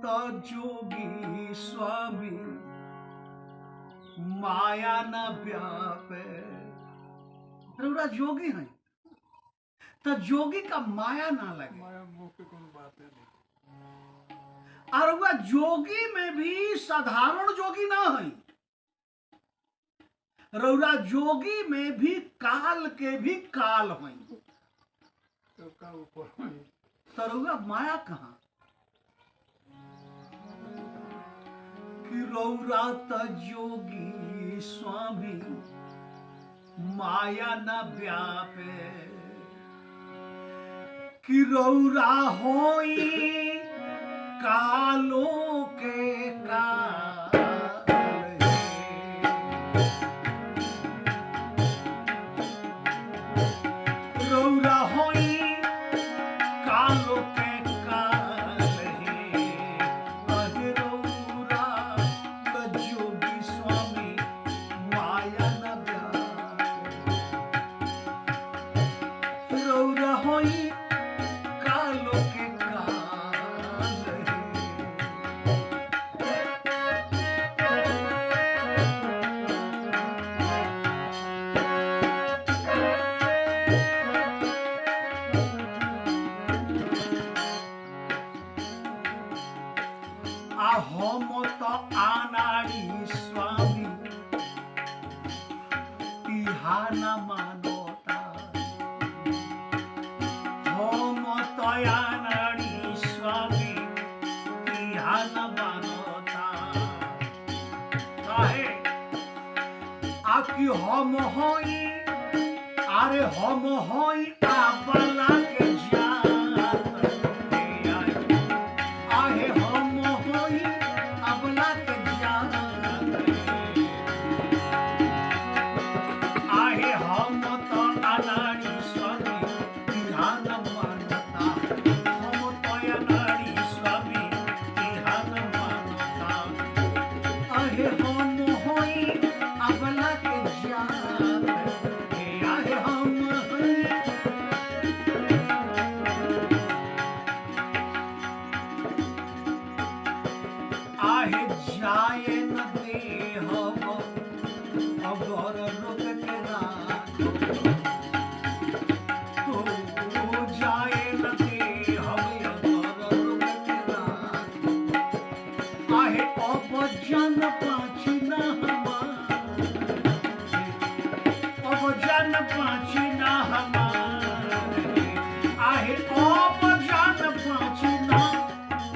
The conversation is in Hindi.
त जोगी स्वामी माया न व्यापे। रउरा जोगी हैं तो जोगी का माया ना लगे। माया मोह के कोनो बात नहीं। और वह जोगी में भी साधारण जोगी ना है। रउरा जोगी में भी काल के भी काल है। तो का ऊपर है। तो रउरा माया कहाँ कि रउरा त जोगी स्वामी माया न व्यापे। कि रउरा होई कालों के काल है। रउरा होई कालों के काल है। अहे रउरा त जोगी स्वामी माया न व्यापे। रउरा होई कालों के काल है। हम तो आनाड़ी स्वामी इहा न मानोता। हम तो आनाड़ी स्वामी इहा न मानोता। काहे आकि हम होई अरे हम होई आबला के जात। आहे हम होई अबला के जात। आहे हम तो अनाड़ी स्वामी इहा न मानता। हम तो अनाड़ी स्वामी इहा न मानता। आहे हम होई अबला के जात। आहे हम होई आहे जाए न